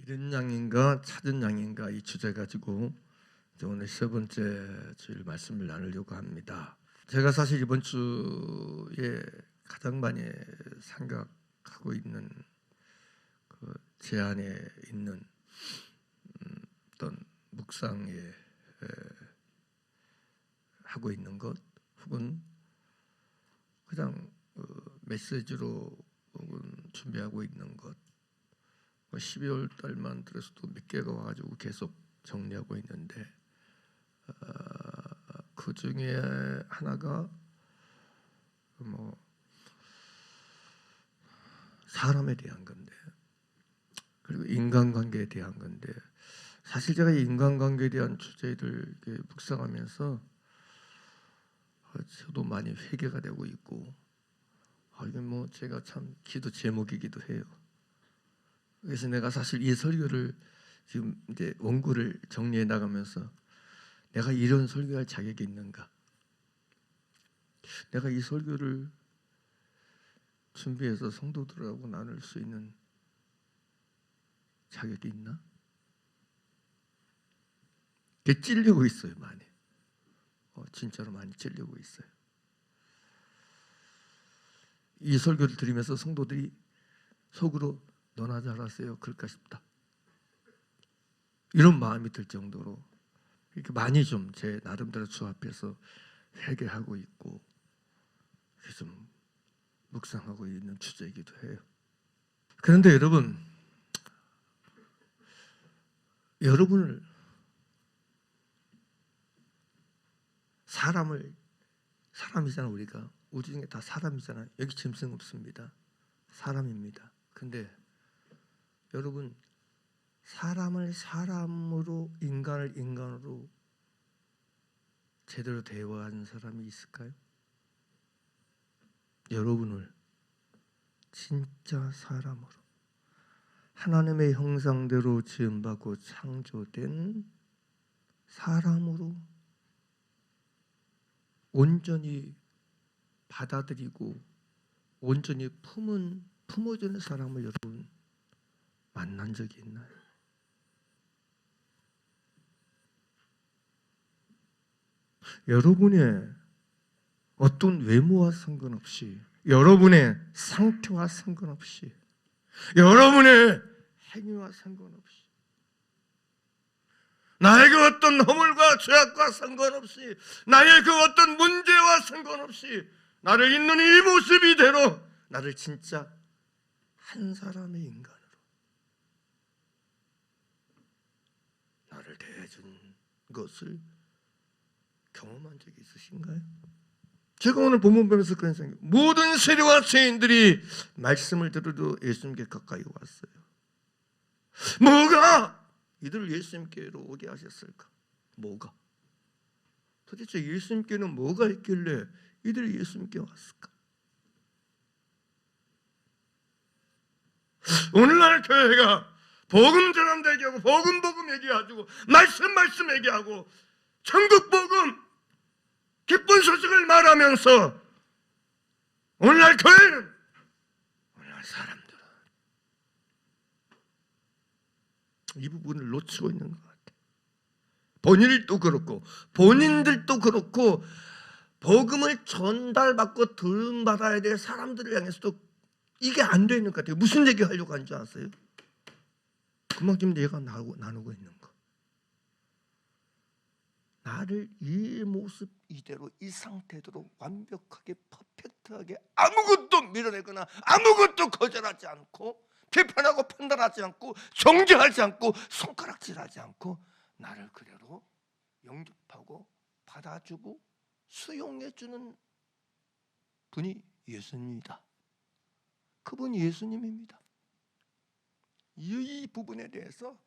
잃은 양인가 찾은 양인가 이 주제 가지고 오늘 세 번째 주일 말씀을 나누려고 합니다. 제가 사실 이번 주에 가장 많이 생각하고 있는 제 안에 있는 어떤 묵상에 하고 있는 것 혹은 그냥 메시지로 혹은 준비하고 있는 것 12월 달만 들어서도 몇 개가 와가지고 계속 정리하고 있는데 그 중에 하나가 사람에 대한 건데 그리고 인간관계에 대한 건데 사실 제가 인간관계에 대한 주제를 묵상하면서 저도 많이 회개가 되고 있고 이게 제가 참 기도 제목이기도 해요. 그래서 내가 사실 이 설교를 지금 이제 원고를 정리해 나가면서 내가 이런 설교할 자격이 있는가? 내가 이 설교를 준비해서 성도들하고 나눌 수 있는 자격이 있나? 그게 찔리고 있어요, 많이. 진짜로 많이 찔리고 있어요. 이 설교를 들으면서 성도들이 속으로 너나 잘하세요 그럴까 싶다. 이런 마음이 들 정도로 이렇게 많이 좀 제 나름대로 주 앞에서 회개하고 있고 좀 묵상하고 있는 주제이기도 해요. 그런데 여러분을 사람이잖아. 우리 중에 다 사람이잖아요. 여기 짐승 없습니다. 사람입니다. 근데 여러분 사람을 사람으로 인간을 인간으로 제대로 대화하는 사람이 있을까요? 여러분을 진짜 사람으로 하나님의 형상대로 지음받고 창조된 사람으로 온전히 받아들이고 온전히 품어주는 사람을 여러분 만난 적이 있나요? 여러분의 어떤 외모와 상관없이 여러분의 상태와 상관없이 여러분의 행위와 상관없이 나의 그 어떤 허물과 죄악과 상관없이 나의 그 어떤 문제와 상관없이 나를 있는 이 모습 이대로 나를 진짜 한 사람의 인간으로 나를 대해준 것을 경험한 적이 있으신가요? 제가 오늘 본문 보면서 그런 생각, 모든 세리와 죄인들이 말씀을 들어도 예수님께 가까이 왔어요. 뭐가 이들을 예수님께로 오게 하셨을까? 뭐가? 도대체 예수님께는 뭐가 있길래 이들이 예수님께 왔을까? 오늘날 교회가 복음 전한다 얘기하고 복음 얘기하고 말씀 얘기하고 천국 복음 기쁜 소식을 말하면서 오늘날 교회는 오늘날 사람들은 이 부분을 놓치고 있는 것 같아요. 본인들도 그렇고 복음을 전달받고 들음받아야 될 사람들을 향해서도 이게 안 되는 것 같아요. 무슨 얘기 하려고 하는 줄 아세요? 금방 지금 내가 나누고 있는 거. 나를 이 모습 이대로 이 상태대로 완벽하게 퍼펙트하게 아무것도 밀어내거나 아무것도 거절하지 않고 비판하고 판단하지 않고 정죄하지 않고 손가락질하지 않고 나를 그대로 영접하고 받아주고 수용해주는 분이 예수님입니다. 그분이 예수님입니다. 이 부분에 대해서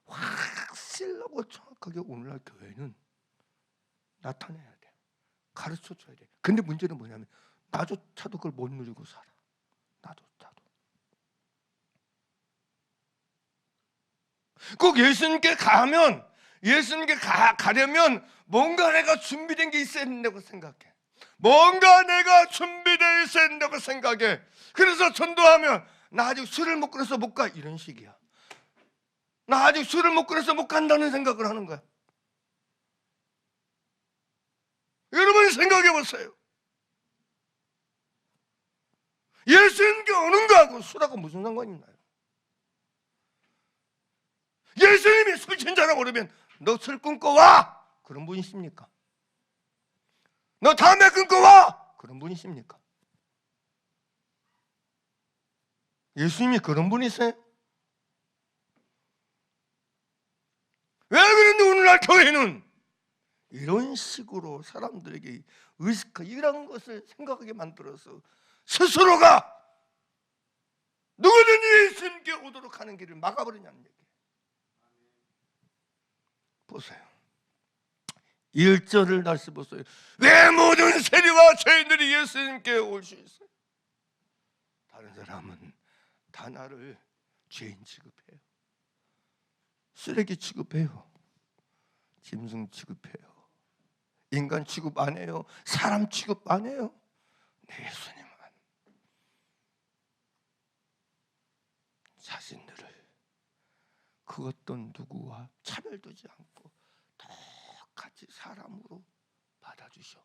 확실하고 정확하게 오늘날 교회는 나타내야 돼. 가르쳐줘야 돼. 근데 문제는 뭐냐면 나조차도 그걸 못 누리고 살아. 나조차도. 꼭 예수님께 가면 예수님께 가려면 뭔가 내가 준비된 게 있어야 된다고 생각해. 뭔가 내가 준비되어 있어야 된다고 생각해. 그래서 전도하면 나 아직 술을 못 끊어서 못 가 이런 식이야. 나 아직 술을 못 끊어서 못 간다는 생각을 하는 거야. 여러분 생각해 보세요. 예수님께 오는 거하고 술하고 무슨 상관이 있나요? 예수님이 술 친자라고 그러면 너 술 끊고 와! 그런 분이십니까? 너 담배 끊고 와! 그런 분이십니까? 예수님이 그런 분이세요? 왜 그런데 오늘날 교회는 이런 식으로 사람들에게 의식하고 이런 것을 생각하게 만들어서 스스로가 누구든지 예수님께 오도록 하는 길을 막아버리냐는 얘기예요. 보세요. 1절을 다시 보세요. 왜 모든 세리와 죄인들이 예수님께 올 수 있어요? 다른 사람은 다 나를 죄인 취급해요. 쓰레기 취급해요. 짐승 취급해요. 인간 취급 안 해요. 사람 취급 안 해요. 내 예수님은 자신들을 그 어떤 누구와 차별두지 않고 똑같이 사람으로 받아주셔.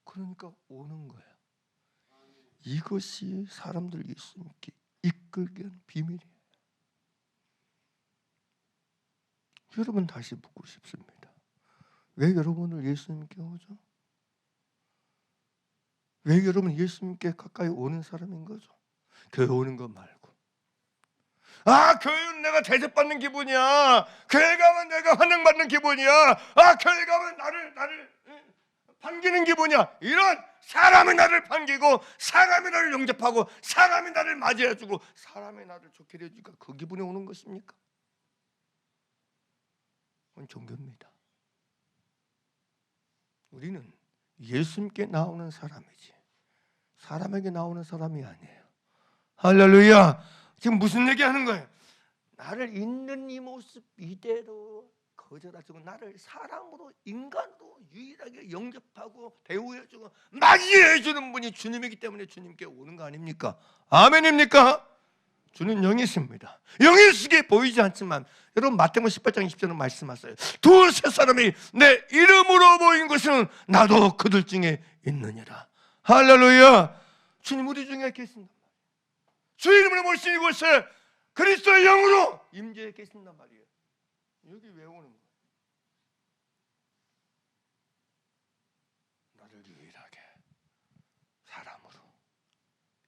그러니까 오는 거야. 이것이 사람들 예수님께 이끌게 하는 비밀이에요. 여러분 다시 묻고 싶습니다. 왜 여러분을 예수님께 오죠? 왜 여러분 예수님께 가까이 오는 사람인 거죠? 교회 오는 것 말고. 아, 교회는 내가 대접받는 기분이야. 교회 가면 내가 환영받는 기분이야. 아, 교회 가면 나를 반기는 기분이야. 이런 사람이 나를 반기고 사람이 나를 영접하고 사람이 나를 맞이해주고 사람이 나를 좋게 해주니까 그 기분에 오는 것입니까? 그건 종교입니다. 우리는 예수님께 나오는 사람이지 사람에게 나오는 사람이 아니에요. 할렐루야. 지금 무슨 얘기하는 거예요? 나를 있는 이 모습 이대로 거절하시고 나를 사람으로 인간으로 유일하게 영접하고 대우해주고 맞이해주는 분이 주님이기 때문에 주님께 오는 거 아닙니까? 아멘입니까? 주는 영이십니다. 영이시게 보이지 않지만 여러분 마태복음 18장 20절은 말씀하세요. 두세 사람이 내 이름으로 모인 것은 나도 그들 중에 있느니라. 할렐루야. 주님 우리 중에 계신다. 주 이름으로 모신 이곳에 그리스도의 영으로 임재해 계신단 말이에요. 여기 왜 오는 거예요? 나를 유일하게 사람으로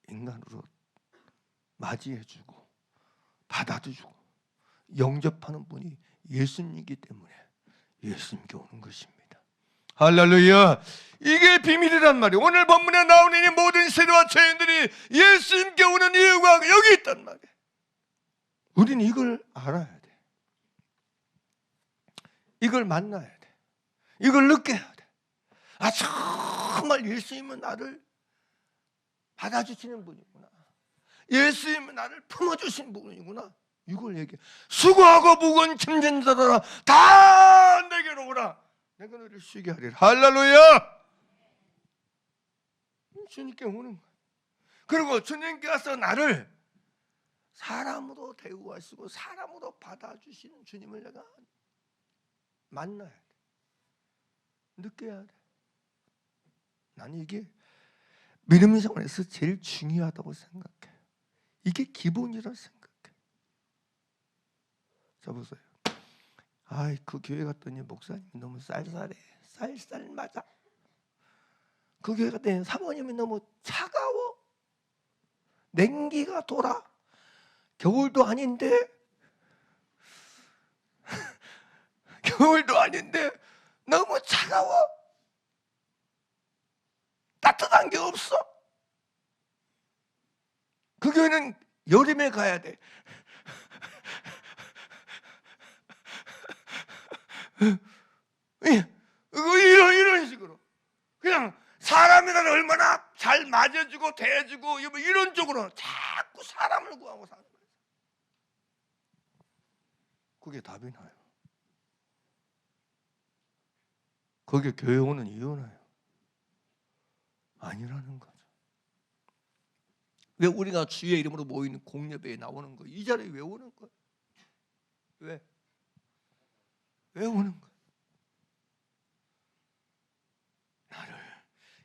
인간으로 맞이해주고 받아주고 영접하는 분이 예수님이기 때문에 예수님께 오는 것입니다. 할렐루야. 이게 비밀이란 말이에요. 오늘 본문에 나오는 이 모든 세리와 죄인들이 예수님께 오는 이유가 여기 있단 말이에요. 우리는 이걸 알아야 돼. 이걸 만나야 돼. 이걸 느껴야 돼. 아, 정말 예수님은 나를 받아주시는 분이구나. 예수님은 나를 품어주신 분이구나. 이걸 얘기해. 수고하고 무거운 짐진 자들아 다 내게로 오라. 내가 너를 쉬게 하리라. 할렐루야. 주님께 오는 거야. 그리고 주님께서 나를 사람으로 대우하시고 사람으로 받아주시는 주님을 내가 만나야 돼. 느껴야 돼. 나는 이게 믿음 생활에서 제일 중요하다고 생각해. 이게 기본이라 생각해. 자 보세요. 아이 그 교회 갔더니 목사님이 너무 쌀쌀해. 쌀쌀 맞아. 그 교회 갔더니 사모님이 너무 차가워. 냉기가 돌아. 겨울도 아닌데 겨울도 아닌데 너무 차가워. 따뜻한 게 없어. 그 교회는 여름에 가야 돼. 이런 식으로 그냥 사람이 나를 얼마나 잘 맞아주고 대해주고 이런 쪽으로 자꾸 사람을 구하고 사는 거예요. 그게 답이 나요. 그게 교회 오는 이유나요? 아니라는 거죠. 왜 우리가 주의 이름으로 모이는 공예배에 나오는 거예요? 이 자리에 왜 오는 거예요? 왜? 왜 오는 거야? 나를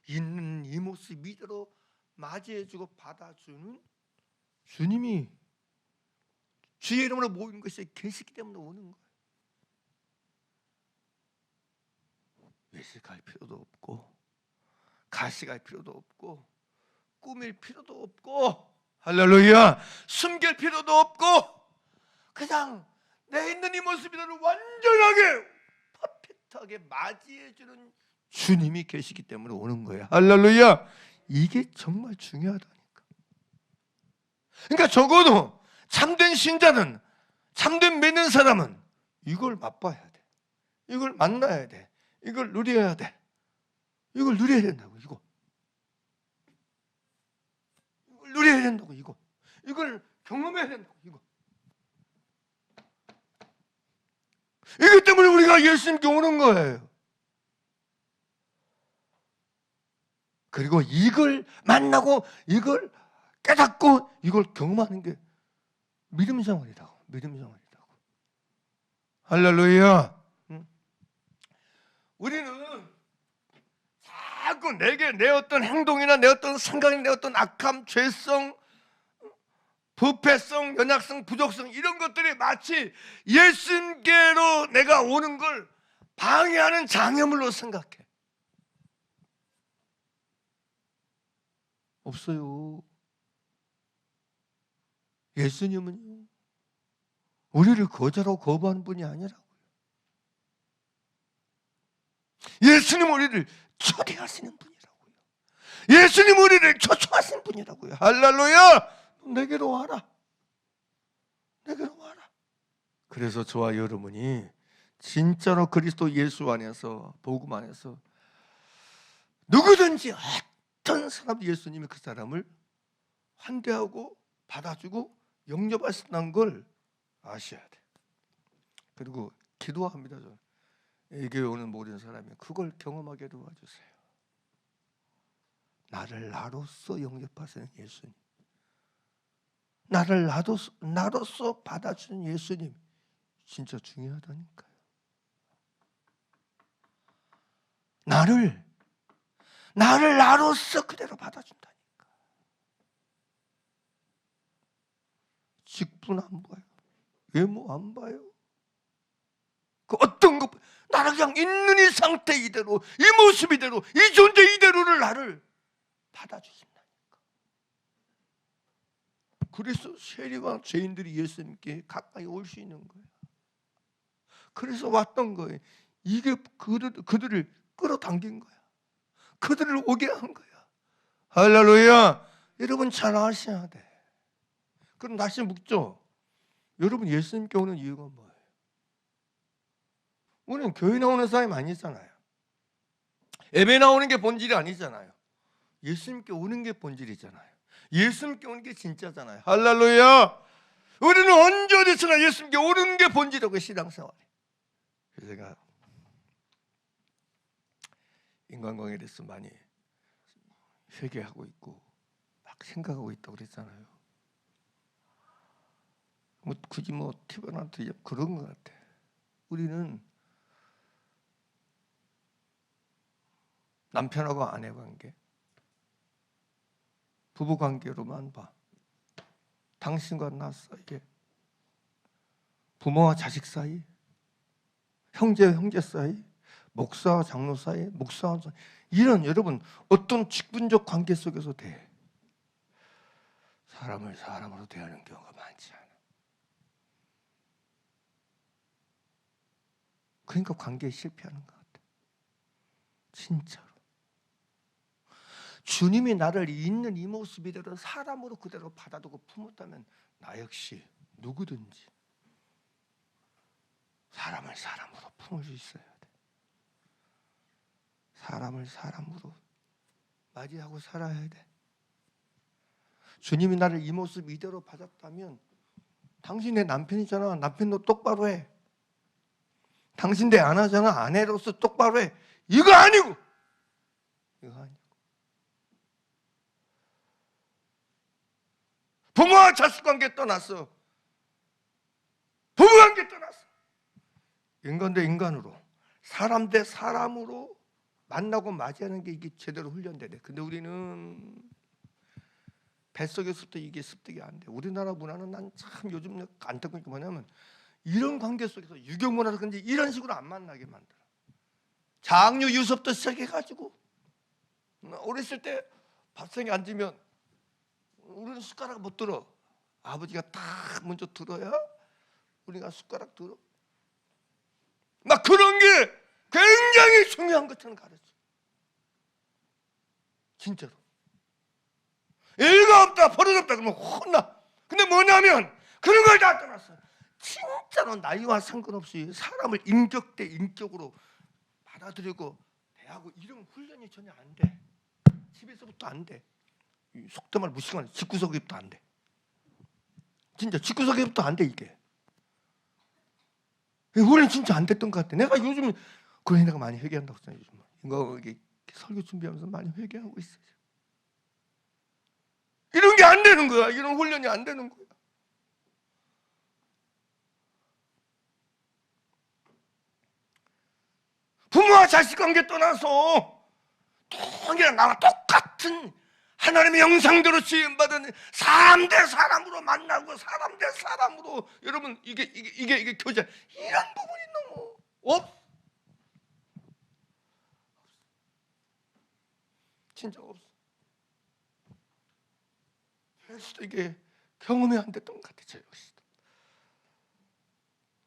있는 이 모습 이대로 맞이해주고 받아주는 주님이 주의 이름으로 모이는 것이 계시기 때문에 오는 거예요. 외식할 필요도 없고 가식할 필요도 없고 꾸밀 필요도 없고 할렐루야 숨길 필요도 없고 그냥 내 있는 이 모습이대로 완전하게 퍼펙트하게 맞이해주는 주님이 계시기 때문에 오는 거예요. 할렐루야. 이게 정말 중요하다니까. 그러니까 적어도 참된 신자는, 참된 믿는 사람은 이걸 맛봐야 돼. 이걸 만나야 돼. 이걸 누려야 돼. 이걸 누려야 된다고. 이걸 누려야 된다고. 이걸 경험해야 된다고. 이것 때문에 우리가 예수님께 오는 거예요. 그리고 이걸 만나고 이걸 깨닫고 이걸 경험하는 게 믿음 생활이라고. 믿음 생활이라고. 할렐루야. 우리는 자꾸 내게 내 어떤 행동이나 내 어떤 생각이나 내 어떤 악함, 죄성, 부패성, 연약성, 부족성 이런 것들이 마치 예수님께로 내가 오는 걸 방해하는 장애물로 생각해. 없어요. 예수님은요, 우리를 거절하고 거부하는 분이 아니라고요. 예수님 우리를 초대하시는 분이라고요. 예수님 우리를 초청하시는 분이라고요. 할렐루야. 내게로 와라. 내게로 와라. 그래서 저와 여러분이 진짜로 그리스도 예수 안에서 복음 안에서 누구든지 어떤 사람 예수님이 그 사람을 환대하고 받아주고 영접하신다는 걸 아셔야 돼. 그리고 기도합니다. 저는 이 교회 오는 모든 사람이 그걸 경험하게 도와주세요. 나를 나로서 영접하시는 예수님, 나를 나로서 받아주는 예수님 진짜 중요하다니까요. 나를 나로서 그대로 받아준다니까. 직분 안 봐요. 외모 안 봐요. 그 어떤 것 나를 그냥 있는 이 상태 이대로, 이 모습 이대로, 이 존재 이대로를 나를 받아주신다니까. 그래서 세리와 죄인들이 예수님께 가까이 올 수 있는 거예요. 그래서 왔던 거예요. 이게 그들을 끌어당긴 거야. 그들을 오게 한 거야. 할렐루야. 여러분 잘 아셔야 돼. 그럼 다시 묻죠. 여러분 예수님께 오는 이유가 뭐예요? 우리는 교회 나오는 사람이 아니잖아요. 예배 나오는 게 본질이 아니잖아요. 예수님께 오는 게 본질이잖아요. 예수님께 오는 게 진짜잖아요. 할렐루야. 우리는 언제 어디서나 예수님께 오는 게 본질이라고 신앙생활이. 그래서 제가 인간관계에 대해서 많이 회개하고 있고 막 생각하고 있다고 그랬잖아요. 굳이 티브한테 그런 것 같아. 우리는 남편하고 아내 관계, 부부 관계로만 봐. 당신과 나 사이에, 부모와 자식 사이, 형제와 형제 사이, 목사와 장로 사이, 목사와 사이, 이런 여러분 어떤 직분적 관계 속에서 돼. 사람을 사람으로 대하는 경우가 많지 않아. 그러니까 관계에 실패하는 것 같아. 진짜로. 주님이 나를 있는 이 모습 이대로 사람으로 그대로 받아두고 품었다면 나 역시 누구든지 사람을 사람으로 품을 수 있어야 돼. 사람을 사람으로 맞이하고 살아야 돼. 주님이 나를 이 모습 이대로 받았다면 당신 내 남편이잖아. 남편도 똑바로 해. 당신 내 아내잖아. 아내로서 똑바로 해. 이거 아니고. 부모와 자식 관계 떠났어. 부부 관계 떠나서 인간 대 인간으로, 사람 대 사람으로 만나고 맞이하는 게 이게 제대로 훈련되네. 근데 우리는 뱃속에서부터 이게 습득이 안 돼. 우리나라 문화는 난 참 요즘 안타까운 게 뭐냐면 이런 관계 속에서 유교 문화도 그런지 이런 식으로 안 만나게 만들어. 장유 유섭부터 시작해가지고 어렸을 때 밥상에 앉으면 우리는 숟가락 못 들어. 아버지가 딱 먼저 들어야 우리가 숟가락 들어. 막 그런 게 굉장히 중요한 것처럼 가르쳐. 진짜로. 일가 없다 버릇없다 그러면 혼나. 근데 뭐냐면 그런 걸 다 떠났어. 진짜로 나이와 상관없이 사람을 인격 대 인격으로 받아들이고 대하고 이런 훈련이 전혀 안 돼. 집에서부터 안 돼. 속도 말 무식한 집구석에부터 안 돼. 진짜 집구석에부터 안 돼 이게. 훈련 진짜 안 됐던 것 같아. 내가 요즘 그래 내가 많이 회개한다고 했잖아. 요즘 이거 이게 설교 준비하면서 많이 회개하고 있어. 이런 게 안 되는 거야. 이런 훈련이 안 되는 거야. 부모와 자식 관계 떠나서 통이랑 나와 똑같은 하나님의 형상대로 지음받은 사람 대 사람으로 만나고 사람 대 사람으로 여러분 이게 교제 이런 부분이 너무 없어. 진짜 없어. 그래서 이게 경험이 안 됐던 것 같아. 저 역시도.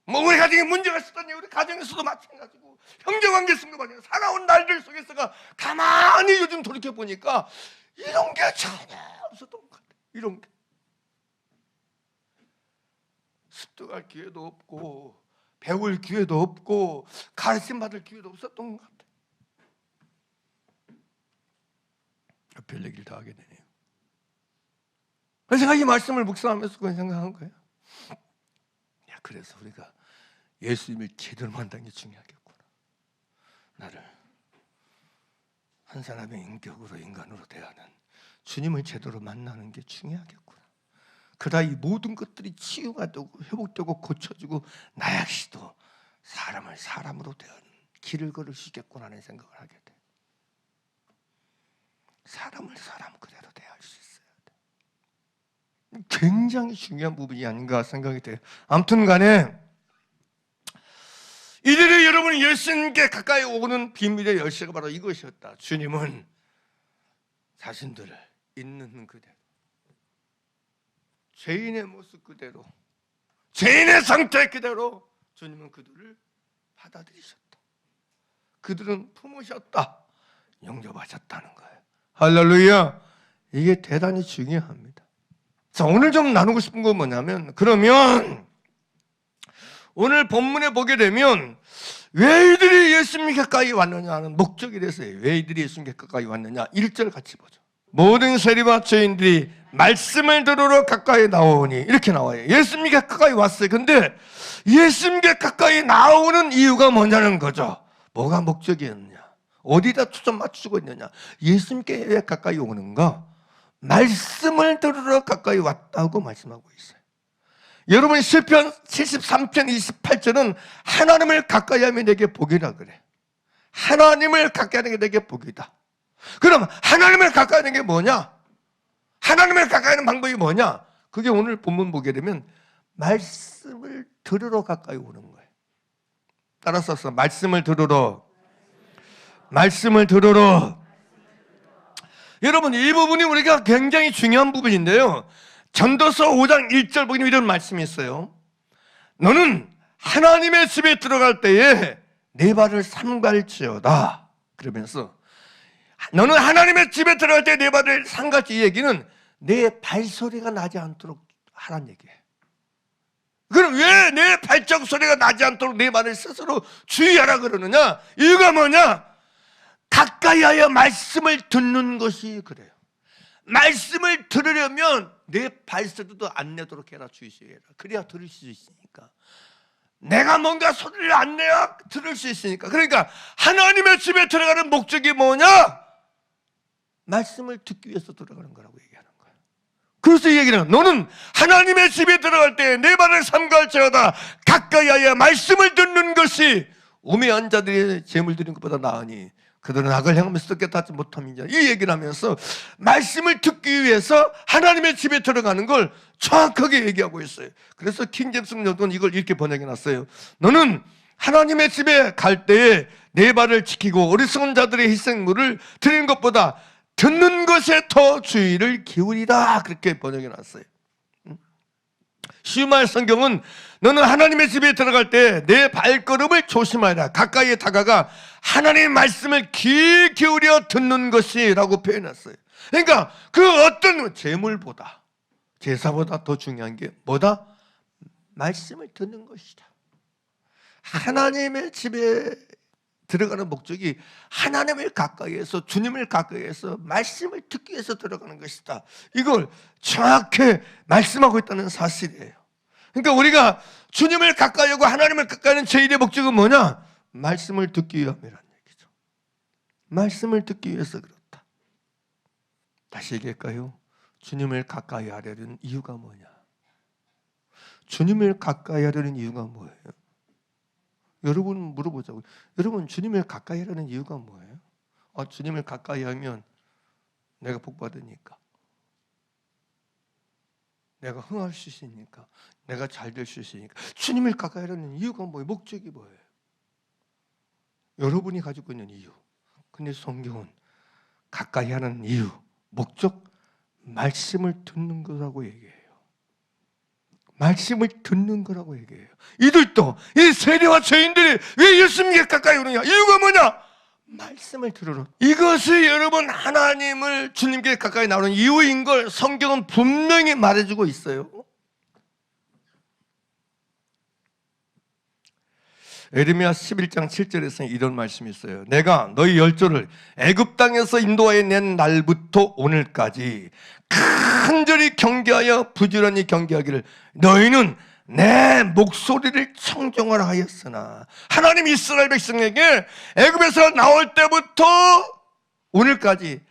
뭐 우리 가정에 문제가 있었더니 우리 가정에서도 마찬가지고 형제관계 쓴 거 말이야. 살아온 날들 속에서가 가만히 요즘 돌이켜 보니까 이런 게 전혀 없었던 것 같아. 이런 게 습득할 기회도 없고 배울 기회도 없고 가르침 받을 기회도 없었던 것 같아. 별 얘기를 다 하게 되네요. 그래서 제가 이 말씀을 묵상하면서 그런 생각한 거예요. 야, 그래서 우리가 예수님을 제대로 만나는 게 중요하겠구나. 나를 한 사람의 인격으로 인간으로 대하는 주님을 제대로 만나는 게 중요하겠구나. 그러다 이 모든 것들이 치유가 되고 회복되고 고쳐지고 나 역시도 사람을 사람으로 대하는 길을 걸을 수 있겠구나 하는 생각을 하게 돼. 사람을 사람 그대로 대할 수 있어야 돼. 굉장히 중요한 부분이 아닌가 생각이 돼요. 아무튼 간에 이들이 여러분 예수님께 가까이 오는 비밀의 열쇠가 바로 이것이었다. 주님은 자신들을 있는 그대로, 죄인의 모습 그대로, 죄인의 상태 그대로 주님은 그들을 받아들이셨다. 그들은 품으셨다. 영접하셨다는 거예요. 할렐루야. 이게 대단히 중요합니다. 자, 오늘 좀 나누고 싶은 건 뭐냐면, 그러면 오늘 본문에 보게 되면 왜 이들이 예수님 가까이 왔느냐 하는 목적에 대해서 왜 이들이 예수님 가까이 왔느냐 1절 같이 보죠. 모든 세리와 죄인들이 말씀을 들으러 가까이 나오니 이렇게 나와요. 예수님께 가까이 왔어요. 근데 예수님께 가까이 나오는 이유가 뭐냐는 거죠. 뭐가 목적이었느냐, 어디다 초점 맞추고 있느냐. 예수님께 왜 가까이 오는가? 말씀을 들으러 가까이 왔다고 말씀하고 있어요. 여러분 시편 73편 28절은 하나님을 가까이 하면 내게 복이라 그래. 하나님을 가까이 하는 게 내게 복이다. 그럼 하나님을 가까이 하는 게 뭐냐? 하나님을 가까이 하는 방법이 뭐냐? 그게 오늘 본문 보게 되면 말씀을 들으러 가까이 오는 거예요. 따라서 말씀을 들으러, 말씀을 들으러. 여러분 이 부분이 우리가 굉장히 중요한 부분인데요. 전도서 5장 1절 보기는 이런 말씀이 있어요. 너는 하나님의 집에 들어갈 때에 네 발을 삼갈지어다. 그러면서 너는 하나님의 집에 들어갈 때 네 발을 삼갈지, 이 얘기는 내 발소리가 나지 않도록 하라는 얘기예요. 그럼 왜 내 발자국 소리가 나지 않도록 네 발을 스스로 주의하라 그러느냐? 이유가 뭐냐? 가까이 하여 말씀을 듣는 것이 그래요. 말씀을 들으려면 내 발소리도 안 내도록 해라, 주의시해라. 그래야 들을 수 있으니까. 내가 뭔가 소리를 안 내야 들을 수 있으니까. 그러니까 하나님의 집에 들어가는 목적이 뭐냐? 말씀을 듣기 위해서 들어가는 거라고 얘기하는 거예요. 그래서 이 얘기는 너는 하나님의 집에 들어갈 때 내 발을 삼갈지어다 가까이하여 말씀을 듣는 것이 우매한 자들의 재물 드리는 것보다 나으니 그들은 악을 행하면서 깨닫지 못함이냐. 이 얘기를 하면서 말씀을 듣기 위해서 하나님의 집에 들어가는 걸 정확하게 얘기하고 있어요. 그래서 킹제임스 성경은 이걸 이렇게 번역해놨어요. 너는 하나님의 집에 갈 때에 내 발을 지키고 어리석은 자들의 희생물을 드리는 것보다 듣는 것에 더 주의를 기울이라. 그렇게 번역해놨어요. 시우마의 성경은 너는 하나님의 집에 들어갈 때 내 발걸음을 조심하라. 가까이에 다가가 하나님의 말씀을 귀 기울여 듣는 것이라고 표현했어요. 그러니까 그 어떤 재물보다 제사보다 더 중요한 게 뭐다? 말씀을 듣는 것이다. 하나님의 집에 들어가는 목적이 하나님을 가까이해서 주님을 가까이해서 말씀을 듣기 위해서 들어가는 것이다. 이걸 정확히 말씀하고 있다는 사실이에요. 그러니까 우리가 주님을 가까이하고 하나님을 가까이하는 제1의 목적은 뭐냐? 말씀을 듣기 위함이라는 얘기죠. 말씀을 듣기 위해서 그렇다. 다시 얘기할까요? 주님을 가까이 하려는 이유가 뭐냐? 주님을 가까이 하려는 이유가 뭐예요? 여러분 물어보자고요. 여러분 주님을 가까이 하려는 이유가 뭐예요? 주님을 가까이 하면 내가 복 받으니까, 내가 흥할 수 있으니까, 내가 잘 될 수 있으니까. 주님을 가까이 하려는 이유가 뭐예요? 목적이 뭐예요? 여러분이 가지고 있는 이유. 근데 성경은 가까이 하는 이유, 목적, 말씀을 듣는 거라고 얘기해요. 말씀을 듣는 거라고 얘기해요. 이들도, 이 세리와 죄인들이 왜 예수님께 가까이 오느냐? 이유가 뭐냐? 말씀을 들으라. 이것이 여러분 하나님을 주님께 가까이 나오는 이유인 걸 성경은 분명히 말해주고 있어요. 에레미야 11장 7절에서 이런 말씀이 있어요. 내가 너희 열조를 애굽 땅에서 인도하여 낸 날부터 오늘까지 간절히 경계하여 부지런히 경계하기를 너희는 내 목소리를 청정하라 하였으나. 하나님 이스라엘 백성에게 애굽에서 나올 때부터 오늘까지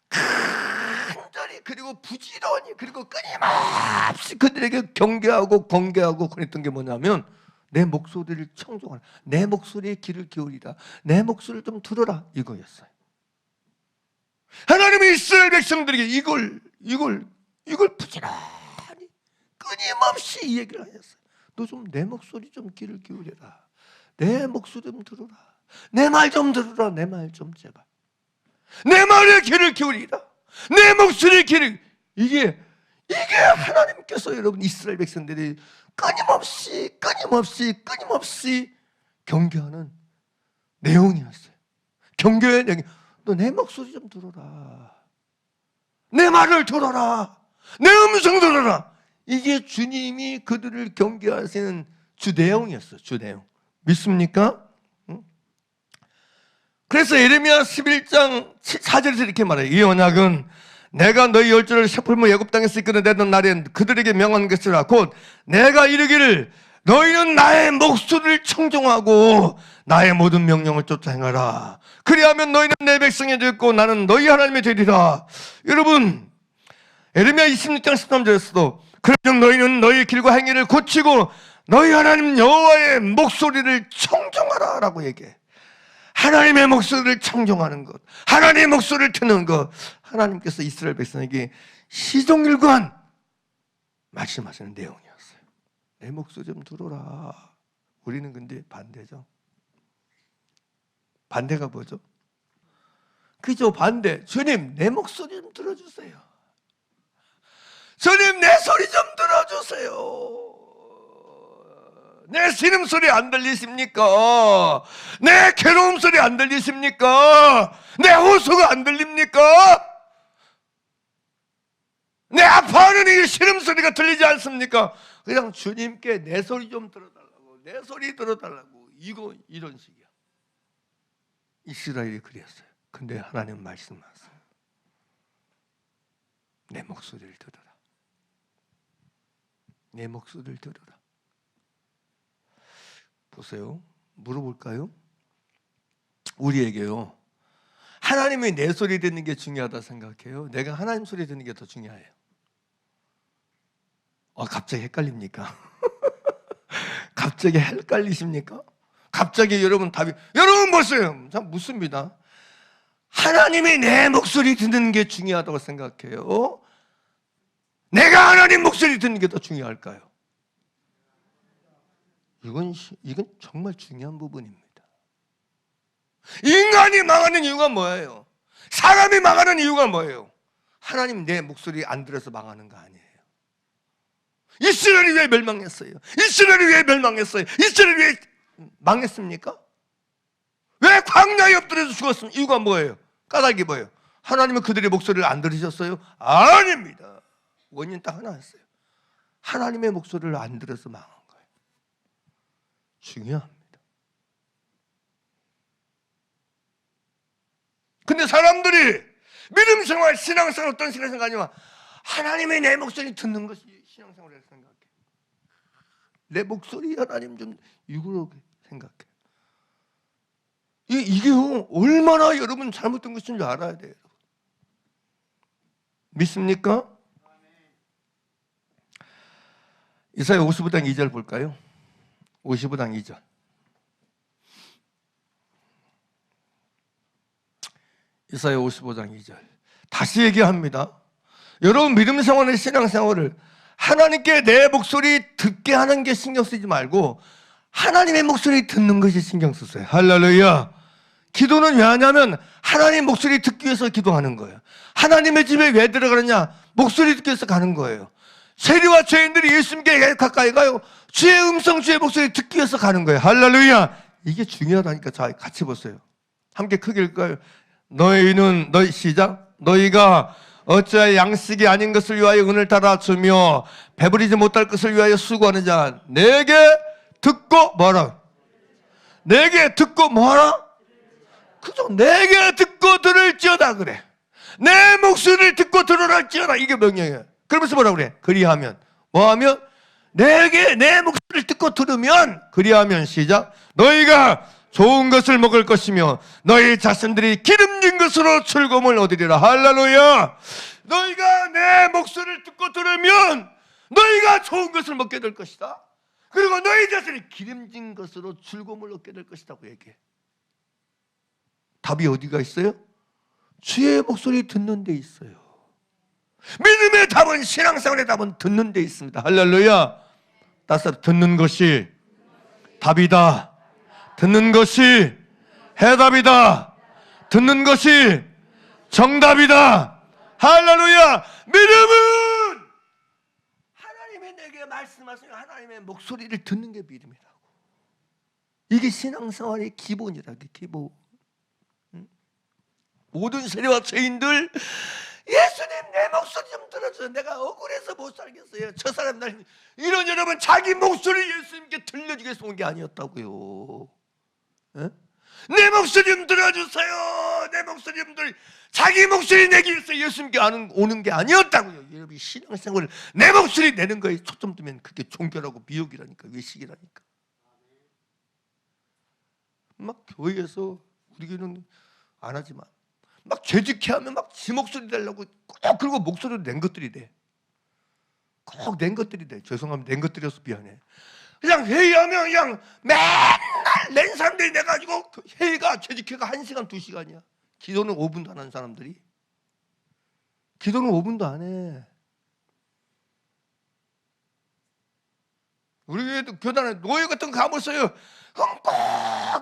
간절히 그리고 부지런히 그리고 끊임없이 그들에게 경계하고 경계하고 그랬던 게 뭐냐면 내 목소리를 청정하라. 내 목소리에 귀를 기울이라. 내 목소리를 좀 들어라. 이거였어요. 하나님이 이스라엘 백성들에게 이걸 부지런히 끊임없이 이 얘기를 하셨어요. 너 좀 내 목소리 좀 귀를 기울여라. 내 목소리 좀 들어라. 내 말 좀 들어라. 내 말 좀 제발. 내 말에 귀를 기울이라. 내 목소리에 귀를. 이게 하나님께서 여러분 이스라엘 백성들이 끊임없이 경계하는 내용이었어요. 경계의 내용. 너 내 목소리 좀 들어라. 내 말을 들어라. 내 음성 들어라. 이게 주님이 그들을 경계하시는 주 내용이었어요. 주 내용. 믿습니까? 그래서 에레미야 11장 4절에서 이렇게 말해요. 이 언약은 내가 너희 열조를 셰풀무 애굽 땅에서 이끌어내던 날에 그들에게 명한 것이라. 곧 내가 이르기를 너희는 나의 목소리를 청종하고 나의 모든 명령을 쫓아 행하라. 그리하면 너희는 내 백성이 되고 나는 너희 하나님이 되리라. 여러분 에레미야 26장 13절에서도 그러면 너희는 너희 길과 행위를 고치고 너희 하나님 여호와의 목소리를 청종하라 라고 얘기해. 하나님의 목소리를 청종하는 것, 하나님의 목소리를 듣는 것. 하나님께서 이스라엘 백성에게 시종일관 말씀하시는 내용이었어요. 내 목소리 좀 들어라. 우리는 근데 반대죠. 반대가 뭐죠? 그죠, 반대. 주님 내 목소리 좀 들어주세요. 주님 내 소리 좀 들어주세요. 내 신음소리 안 들리십니까? 내 괴로움 소리 안 들리십니까? 내 호소가 안 들립니까? 내 아파하는 이 신음소리가 들리지 않습니까? 그냥 주님께 내 소리 좀 들어달라고, 내 소리 들어달라고. 이런 식이야. 이스라엘이 그랬어요. 근데 하나님 말씀하세요. 내 목소리를 들어라. 내 목소리를 들어라. 보세요. 물어볼까요? 우리에게요. 하나님이 내 소리 듣는 게 중요하다 생각해요? 내가 하나님 소리 듣는 게 더 중요해요? 갑자기 헷갈립니까? 갑자기 헷갈리십니까? 갑자기 여러분 답이, 여러분 보세요. 참 묻습니다. 하나님이 내 목소리 듣는 게 중요하다고 생각해요? 내가 하나님 목소리 듣는 게 더 중요할까요? 이건 정말 중요한 부분입니다. 인간이 망하는 이유가 뭐예요? 사람이 망하는 이유가 뭐예요? 하나님 내 목소리 안 들어서 망하는 거 아니에요. 이스라엘이 왜 멸망했어요? 이스라엘이 왜 멸망했어요? 이스라엘이 왜 망했습니까? 왜 광야에 엎드려서 죽었습니까? 이유가 뭐예요? 까닭이 뭐예요? 하나님은 그들의 목소리를 안 들으셨어요? 아닙니다. 원인 딱 하나였어요. 하나님의 목소리를 안 들어서 망한 거예요. 중요합니다. 근데 사람들이 믿음생활, 신앙생활 어떤 식으로 생각하냐면 하나님의 내 목소리 듣는 것이 신앙생활이라고 생각해. 내 목소리 하나님 좀 유구하게 생각해. 이게요 얼마나 여러분 잘못된 것인 줄 알아야 돼요. 믿습니까? 이사야 55장 2절 볼까요? 55장 2절. 이사야 55장 2절. 다시 얘기합니다. 여러분 믿음생활의 신앙생활을 하나님께 내 목소리 듣게 하는 게 신경 쓰지 말고 하나님의 목소리 듣는 것이 신경 쓰세요. 할렐루야. 기도는 왜 하냐면 하나님 목소리 듣기 위해서 기도하는 거예요. 하나님의 집에 왜 들어가느냐? 목소리 듣기 위해서 가는 거예요. 세리와 죄인들이 예수님께 가까이 가요. 주의 음성, 주의 목소리 듣기 위해서 가는 거예요. 할렐루야. 이게 중요하다니까. 자, 같이 보세요. 함께 크게 읽을까요? 시작. 너희가 어찌하여 양식이 아닌 것을 위하여 은을 따라 주며 배부리지 못할 것을 위하여 수고하는 자 내게 듣고 뭐라? 내게 듣고 뭐라? 그죠? 내게 듣고 들을지어다 그래. 내 목소리를 듣고 들으랄지어다. 이게 명령이에요. 그러면서 뭐라 그래? 그리하면 뭐하면? 내게 내 목소리를 듣고 들으면 그리하면 시작. 너희가 좋은 것을 먹을 것이며 너희 자신들이 기름진 것으로 즐거움을 얻으리라. 할렐루야. 너희가 내 목소리를 듣고 들으면 너희가 좋은 것을 먹게 될 것이다. 그리고 너희 자신이 기름진 것으로 즐거움을 얻게 될 것이라고 얘기해. 답이 어디가 있어요? 주의 목소리 듣는 데 있어요. 믿음의 답은, 신앙생활의 답은 듣는 데 있습니다. 할렐루야. 따라서 듣는 것이 답이다. 듣는 것이 해답이다. 듣는 것이 정답이다. 할렐루야. 믿음은 하나님이 내게 말씀하시는 하나님의 목소리를 듣는 게 믿음이라고. 이게 신앙생활의 기본이다. 기본. 모든 세리와 죄인들, 예수님 내 목소리 좀 들어줘요. 내가 억울해서 못 살겠어요. 저 사람들 이런 여러분 자기 목소리 예수님께 들려주기 위해서 온 게 아니었다고요. 에? 내 목소리 좀 들어주세요. 내 목소리 좀 자기 목소리 내기 위해서 예수님께 오는 게 아니었다고요. 여러분 신앙생활을 내 목소리 내는 거에 초점 두면 그게 종교라고 미혹이라니까, 외식이라니까. 막 교회에서 우리 교회는 안 하지만 막 죄짓게 하면 막 지 목소리 내려고 꼭 그리고 목소리를 낸 것들이 돼. 꼭 낸 것들이 돼. 죄송합니다. 낸 것들이어서 미안해. 그냥 회의하면 그냥 맨날 낸 사람들이 내가지고 회의가 죄짓게가 1시간 2시간이야. 기도는 5분도 안 하는 사람들이. 기도는 5분도 안 해. 우리 교단에 노예 같은 거 가보세요.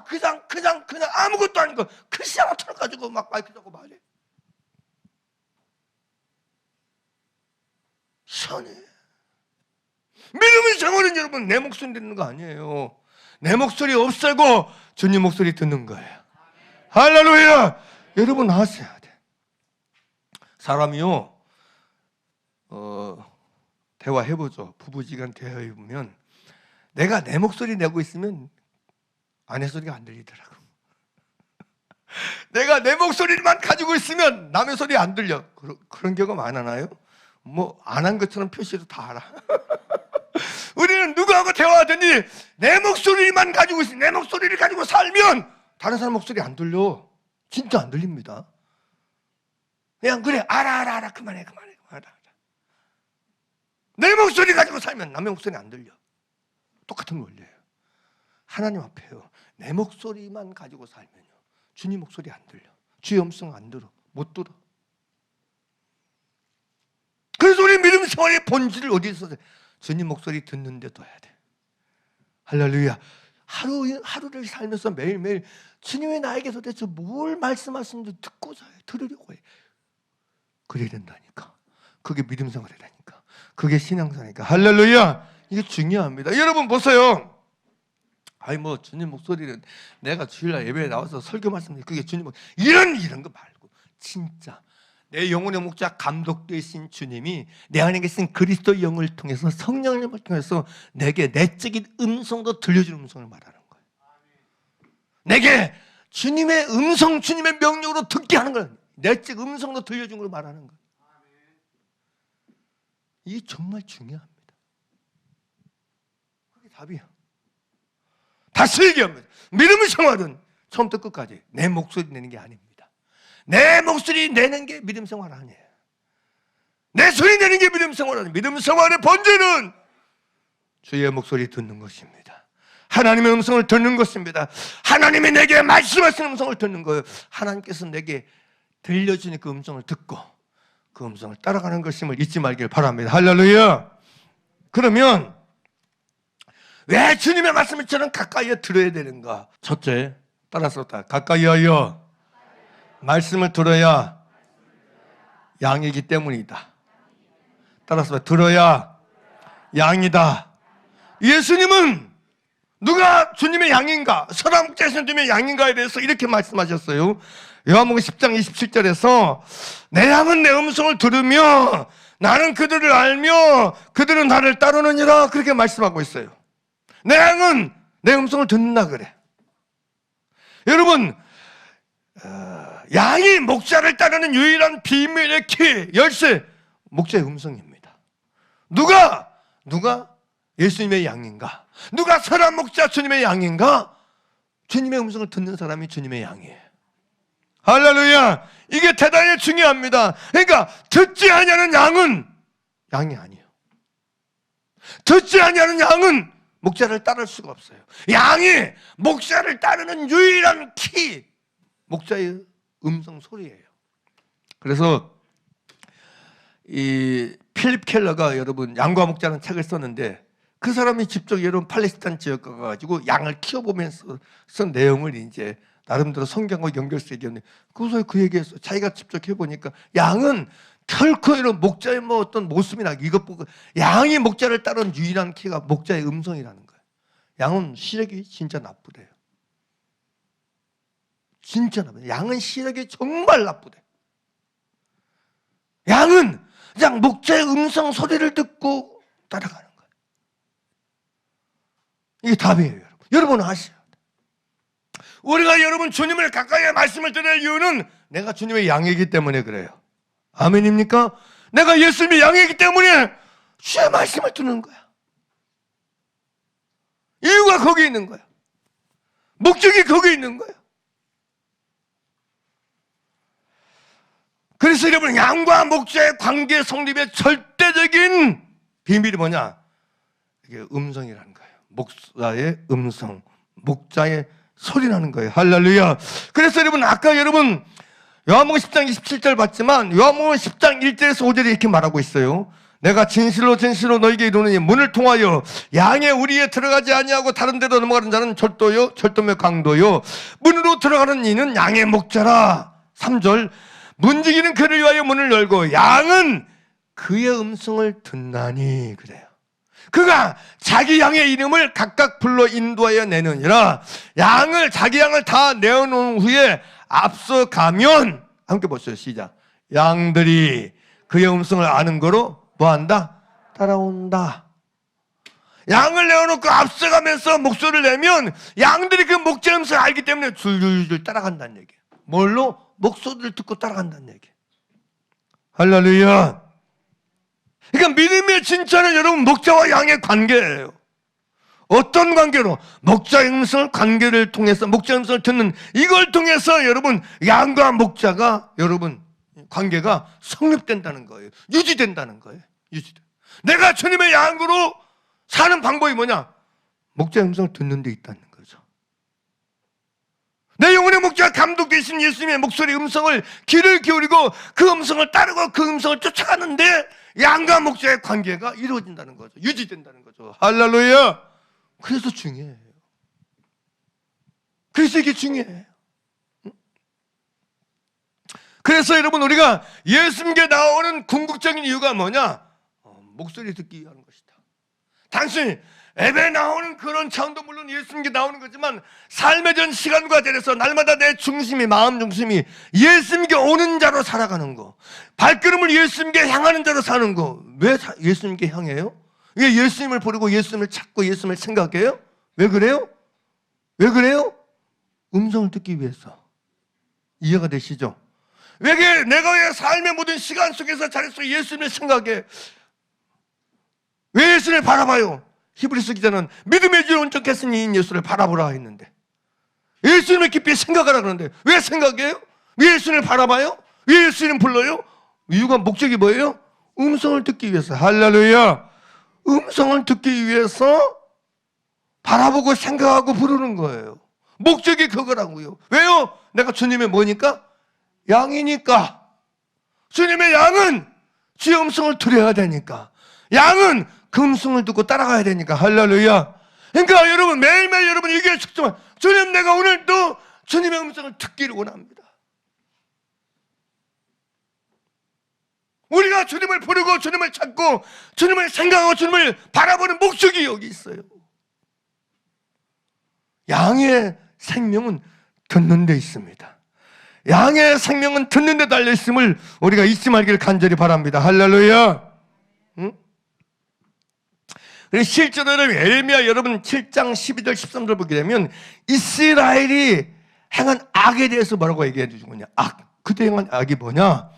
그냥 아무것도 아니고 그 시장을 털어가지고 막 마이크 잡고 말해. 시원해. 믿음의 생활은 여러분 내 목소리 듣는 거 아니에요. 내 목소리 없애고 주님 목소리 듣는 거예요. 할렐루야. 여러분 하셔야 돼. 사람이요 대화해보죠. 부부지간 대화해보면 내가 내 목소리 내고 있으면 아내 소리가 안 들리더라고. 내가 내 목소리만 가지고 있으면 남의 소리 안 들려. 그런 경우가 많아요. 뭐 안 한 것처럼 표시도 다 알아. 우리는 누구하고 대화하더니 내 목소리만 가지고 있으면, 내 목소리를 가지고 살면 다른 사람 목소리 안 들려. 진짜 안 들립니다. 그냥 그래 알아 그만해. 내 목소리 가지고 살면 남의 목소리 안 들려. 똑같은 원리예요. 하나님 앞에요, 내 목소리만 가지고 살면요, 주님 목소리 안 들려. 주의 음성 안 들어. 못 들어. 그래서 우리 믿음 생활의 본질을 어디서 주님 목소리 듣는 데 둬야 돼. 할렐루야. 하루를 살면서 매일매일 주님이 나에게 도대체 뭘 말씀하시는지 듣고 자요. 들으려고 해. 그래야 된다니까. 그게 믿음 생활이라니까. 그게 신앙생활이니까. 할렐루야. 이게 중요합니다. 여러분 보세요. 아니 뭐 주님 목소리는 내가 주일날 예배에 나와서 설교 말씀드리는 그게 주님 목소리, 이런 거 말고 진짜 내 영혼의 목자 감독 되신 주님이 내 안에 계신 그리스도 영을 통해서, 성령님을 통해서 내게 내적인 음성도 들려주는 음성을 말하는 거예요. 내게 주님의 음성, 주님의 명령으로 듣게 하는 거예요. 내적 음성도 들려주는 걸 말하는 거예요. 이게 정말 중요합니다. 그게 답이야. 다시 얘기합니다. 믿음의 생활은 처음부터 끝까지 내 목소리 내는 게 아닙니다. 내 목소리 내는 게 믿음 생활 아니에요. 내 소리 내는 게 믿음 생활 아니에요. 믿음 생활의 본질은 주의 목소리 듣는 것입니다. 하나님의 음성을 듣는 것입니다. 하나님이 내게 말씀하시는 음성을 듣는 거예요. 하나님께서 내게 들려주는 그 음성을 듣고 그 음성을 따라가는 것임을 잊지 말길 바랍니다. 할렐루야. 그러면 왜 주님의 말씀을 저는 가까이에 들어야 되는가? 첫째, 따라서 가까이 하여 말씀을 들어야 양이기 때문이다. 따라서 들어야 양이다. 예수님은 누가 주님의 양인가, 서랑목자에서 주님의 양인가에 대해서 이렇게 말씀하셨어요. 요한복음 10장 27절에서 내 양은 내 음성을 들으며 나는 그들을 알며 그들은 나를 따르느니라, 그렇게 말씀하고 있어요. 내 양은 내 음성을 듣는다 그래. 여러분, 양이 목자를 따르는 유일한 비밀의 키, 열쇠, 목자의 음성입니다. 누가 예수님의 양인가? 누가 선한 목자 주님의 양인가? 주님의 음성을 듣는 사람이 주님의 양이에요. 할렐루야. 이게 대단히 중요합니다. 그러니까 듣지 아니하는 양은 양이 아니에요. 듣지 아니하는 양은 목자를 따를 수가 없어요. 양이 목자를 따르는 유일한 키, 목자의 음성 소리예요. 그래서 이 필립 켈러가 여러분 양과 목자라는 책을 썼는데, 그 사람이 직접 여러분 팔레스타인 지역 가가지고 양을 키워보면서 쓴 내용을 이제 나름대로 성경과 연결해서 얘기했는데, 그래서 그 얘기했어. 자기가 직접 해보니까 양은 결코 이런 목자의 뭐 어떤 모습이나 이것 보고, 양이 목자를 따르는 유일한 키가 목자의 음성이라는 거예요. 양은 시력이 진짜 나쁘대요. 진짜 나쁘대. 양은 시력이 정말 나쁘대. 양은 그냥 목자의 음성 소리를 듣고 따라가는 거예요. 이게 답이에요, 여러분. 여러분은 아셔야 돼요. 우리가 여러분 주님을 가까이 말씀을 들을 이유는 내가 주님의 양이기 때문에 그래요. 아멘입니까? 내가 예수님의 양이기 때문에 주의 말씀을 듣는 거야. 이유가 거기 있는 거야. 목적이 거기 있는 거야. 그래서 여러분, 양과 목자의 관계 성립의 절대적인 비밀이 뭐냐? 이게 음성이라는 거예요. 목자의 음성, 목자의 소리라는 거예요. 할렐루야. 그래서 여러분, 아까 여러분 요한복음 10장 27절 봤지만 요한복음 10장 1절에서 5절에 이렇게 말하고 있어요. 내가 진실로 진실로 너에게 이르노니 문을 통하여 양의 우리에 들어가지 아니하고 다른 데로 넘어가는 자는 절도요, 절도며 강도요, 문으로 들어가는 이는 양의 목자라. 3절, 문지기는 그를 위하여 문을 열고 양은 그의 음성을 듣나니. 그래요. 그가 자기 양의 이름을 각각 불러 인도하여 내느니라. 자기 양을 다 내어놓은 후에 앞서가면, 함께 보세요. 시작. 양들이 그의 음성을 아는 거로 뭐한다? 따라온다. 양을 내어놓고 앞서가면서 목소리를 내면 양들이 그 목자 음성을 알기 때문에 줄줄줄 따라간다는 얘기예요. 뭘로? 목소리를 듣고 따라간다는 얘기예요. 할렐루야. 그러니까 믿음의 진짜는 여러분 목자와 양의 관계예요. 어떤 관계로? 목자의 음성을 관계를 통해서, 목자의 음성을 듣는 이걸 통해서 여러분 양과 목자가 여러분 관계가 성립된다는 거예요. 유지된다는 거예요. 유지돼. 내가 주님의 양으로 사는 방법이 뭐냐? 목자의 음성을 듣는 데 있다는 거죠. 내 영혼의 목자가 감독되신 예수님의 목소리 음성을 귀를 기울이고 그 음성을 따르고 그 음성을 쫓아가는데 양과 목자의 관계가 이루어진다는 거죠. 유지된다는 거죠. 할렐루야. 그래서 중요해요. 그래서 이게 중요해요. 그래서 여러분 우리가 예수님께 나오는 궁극적인 이유가 뭐냐? 목소리 듣기 위한 것이다. 단순히 예배 나오는 그런 차원도 물론 예수님께 나오는 거지만 삶의 전 시간과 대해서 날마다 내 중심이 마음 중심이 예수님께 오는 자로 살아가는 거, 발걸음을 예수님께 향하는 자로 사는 거. 왜 예수님께 향해요? 왜 예수님을 부르고 예수님을 찾고 예수님을 생각해요? 왜 그래요? 왜 그래요? 음성을 듣기 위해서. 이해가 되시죠? 왜 내가 왜 삶의 모든 시간 속에서 자리에서 예수님을 생각해? 왜 예수님을 바라봐요? 히브리서 기자는 믿음의 주 온전케 인 예수를 바라보라 했는데 예수님을 깊이 생각하라 그러는데 왜 생각해요? 왜 예수님을 바라봐요? 왜 예수님 불러요? 이유가 목적이 뭐예요? 음성을 듣기 위해서. 할렐루야. 음성을 듣기 위해서 바라보고 생각하고 부르는 거예요. 목적이 그거라고요. 왜요? 내가 주님의 뭐니까? 양이니까. 주님의 양은 주의 음성을 들어야 되니까. 양은 그 음성을 듣고 따라가야 되니까. 할렐루야. 그러니까 여러분 매일매일 여러분 얘기해 주지만 주님 내가 오늘도 주님의 음성을 듣기를 원합니다. 우리가 주님을 부르고 주님을 찾고 주님을 생각하고 주님을 바라보는 목적이 여기 있어요. 양의 생명은 듣는 데 있습니다. 양의 생명은 듣는 데 달려 있음을 우리가 잊지 말기를 간절히 바랍니다. 할렐루야. 응? 실제로 여러분 에레미야 여러분 7장 12절 13절 보게 되면 이스라엘이 행한 악에 대해서 뭐라고 얘기해 주는 거냐? 악. 그때 행한 악이 뭐냐?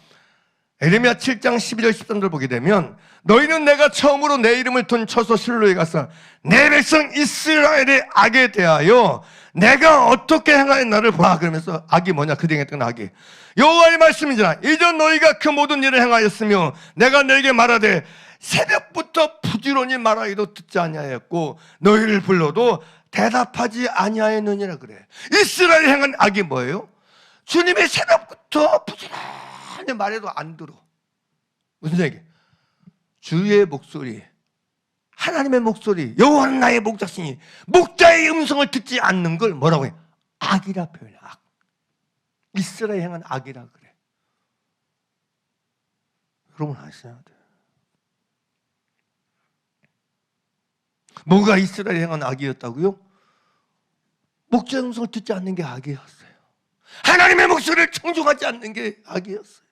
에레미야 7장 12절 13절 보게 되면 너희는 내가 처음으로 내 이름을 둔 처소 실로에 가서 내 백성 이스라엘의 악에 대하여 내가 어떻게 행하였나를 보라. 그러면서 악이 뭐냐? 그때 행했던 악이 여호와의 말씀이니라. 이전 너희가 그 모든 일을 행하였으며 내가 너에게 말하되 새벽부터 부지런히 말하기도 듣지 아니하였고 너희를 불러도 대답하지 아니하였느니라 그래. 이스라엘이 행한 악이 뭐예요? 주님이 새벽부터 부지런히 말해도 안 들어. 무슨 얘기? 주의 목소리, 하나님의 목소리, 여호와는 나의 목자시니 목자의 음성을 듣지 않는 걸 뭐라고 해? 악이라 표현해. 악. 이스라엘이 행한 악이라 그래. 여러분 아셔야 돼. 뭐가 이스라엘이 행한 악이었다고요? 목자의 음성을 듣지 않는 게 악이었어요. 하나님의 목소리를 청중하지 않는 게 악이었어요.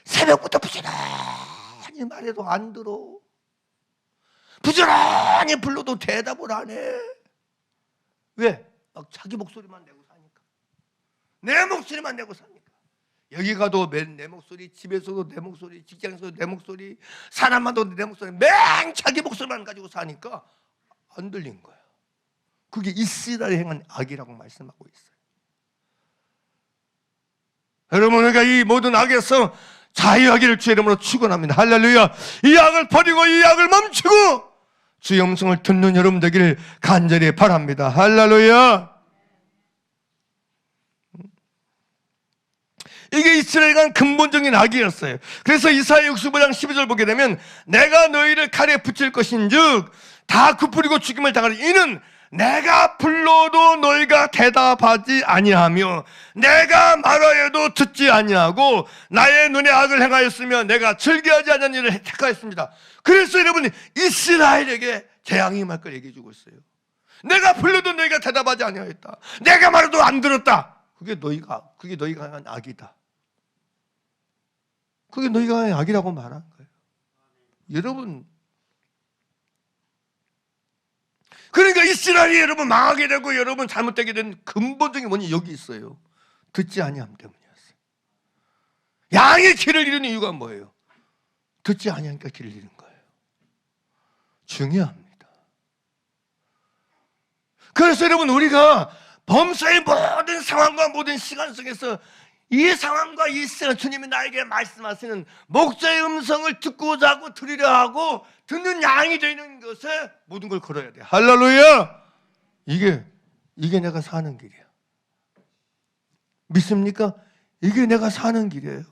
새벽부터 부지런히 말해도 안 들어. 부지런히 불러도 대답을 안 해. 왜? 막 자기 목소리만 내고 사니까. 내 목소리만 내고 사니까. 여기 가도 내 목소리, 집에서도 내 목소리, 직장에서도 내 목소리, 사람마도 내 목소리, 맹 자기 목소리만 가지고 사니까 안 들린 거예요. 그게 이스라엘이 행한 악이라고 말씀하고 있어요. 여러분, 우리가 이 모든 악에서 자유하기를 주의 이름으로 축원합니다. 할렐루야. 이 악을 버리고 이 악을 멈추고 주의 음성을 듣는 여러분 되기를 간절히 바랍니다. 할렐루야. 이게 이스라엘에 관한 근본적인 악이었어요. 그래서 이사야 65장 12절 보게 되면 내가 너희를 칼에 붙일 것인즉 다 굽부리고 죽임을 당하리. 이는 내가 불러도 너희가 대답하지 아니하며 내가 말하여도 듣지 아니하고 나의 눈에 악을 행하였으며 내가 즐겨하지 않는 일을 택하였습니다. 그래서 여러분이 이스라엘에게 재앙이 임할 걸 얘기해 주고 있어요. 내가 불러도 너희가 대답하지 아니하였다. 내가 말해도 안 들었다. 그게 너희가 한 악이다. 그게 너희가 한 악이라고 말한 거예요. 여러분, 그러니까 이스라엘이 여러분 망하게 되고 여러분 잘못되게 된 근본적인 원인이 여기 있어요. 듣지 아니함 때문이었어요. 양의 길을 잃은 이유가 뭐예요? 듣지 아니하니까 길을 잃은 거예요. 중요합니다. 그래서 여러분 우리가 범사의 모든 상황과 모든 시간 속에서 이 상황과 이 시간 주님이 나에게 말씀하시는 목자의 음성을 듣고자 하고 들으려 하고 듣는 양이 되는 것에 모든 걸 걸어야 돼. 할렐루야. 이게 내가 사는 길이야. 믿습니까? 이게 내가 사는 길이에요.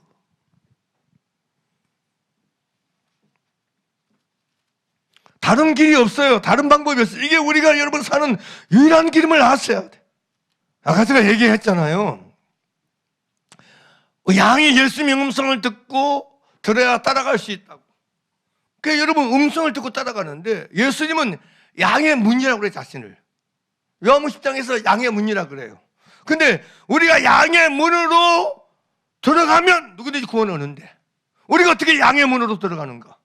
다른 길이 없어요. 다른 방법이 없어요. 이게 우리가 여러분 사는 유일한 길임을 아셔야 돼. 아까 제가 얘기했잖아요. 양이 예수님의 음성을 듣고 들어야 따라갈 수 있다고. 그러니까 여러분 음성을 듣고 따라가는데 예수님은 양의 문이라고 그래요. 자신을. 요한복음 10장에서 양의 문이라고 그래요. 근데 우리가 양의 문으로 들어가면 누구든지 구원을 얻는데 우리가 어떻게 양의 문으로 들어가는가?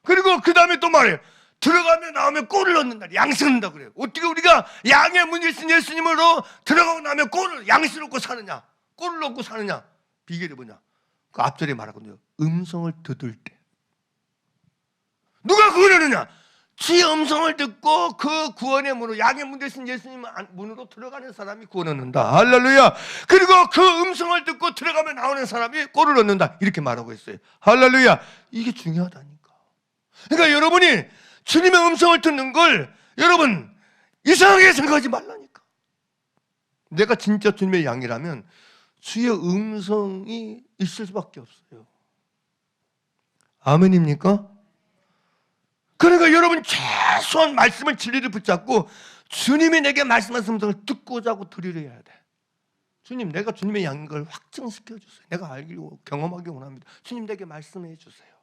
그리고 그 다음에 또 말해요. 들어가면 나오면 꼴을 얻는다. 양식을 얻는다 그래요. 어떻게 우리가 양의 문이신 예수님으로 들어가고 나면 양식을 얻고 사느냐? 꼴을 얻고 사느냐? 비결이 뭐냐? 그 앞절에 말하거든요. 음성을 듣을 때. 누가 구원하느냐? 주의 음성을 듣고 그 구원의 문으로 양의 문 되신 예수님 문으로 들어가는 사람이 구원 얻는다. 할렐루야. 그리고 그 음성을 듣고 들어가면 나오는 사람이 꼴을 얻는다. 이렇게 말하고 있어요. 할렐루야. 이게 중요하다니까. 그러니까 여러분이 주님의 음성을 듣는 걸 여러분 이상하게 생각하지 말라니까. 내가 진짜 주님의 양이라면 주의 음성이 있을 수밖에 없어요. 아멘입니까? 그러니까 여러분 최소한 말씀을 진리를 붙잡고 주님이 내게 말씀하신 음성을 듣고자 하고 들으려 해야 돼. 주님, 내가 주님의 양인 걸 확증시켜 주세요. 내가 알고 경험하기 원합니다. 주님 내게 말씀해 주세요.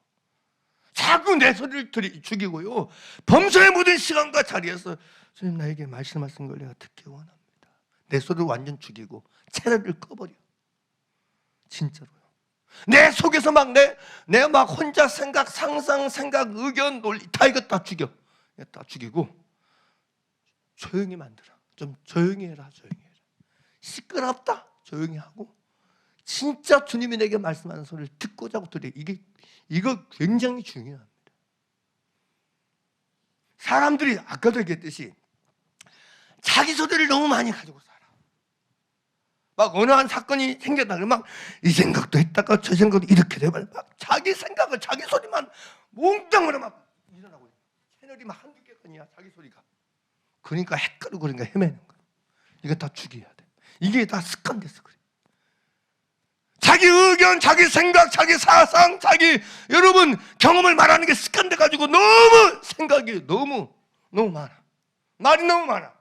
자꾸 내 소리를 죽이고요. 범사의 모든 시간과 자리에서 주님 나에게 말씀하신 걸 내가 듣기 원합니다. 내 소리를 완전 죽이고 채널을 꺼버려. 진짜로요. 내 속에서 내가 막 혼자 생각, 상상, 생각, 의견, 논리 다 이거 다 죽여. 다 죽이고 조용히 만들어. 좀 조용히 해라, 조용히 해라. 시끄럽다, 조용히 하고 진짜 주님이 내게 말씀하는 소리를 듣고자 하고 들으래. 이거 굉장히 중요합니다. 사람들이 아까도 얘기했듯이 자기 소리를 너무 많이 가지고 살아. 막 어느 한 사건이 생겼다 그러면 막 이 생각도 했다가 저 생각도 이렇게 되면 막 자기 생각을 자기 소리만 몽땅으로 막 일어나고 있어. 채널이 막 한두 개가 아니야 자기 소리가. 그러니까 헷갈리고 그러니까 헤매는 거야. 이거 다 죽여야 돼. 이게 다 습관돼서 그래. 자기 의견, 자기 생각, 자기 사상, 자기 여러분 경험을 말하는 게 습관돼 가지고 너무 생각이 너무 많아. 말이 너무 많아.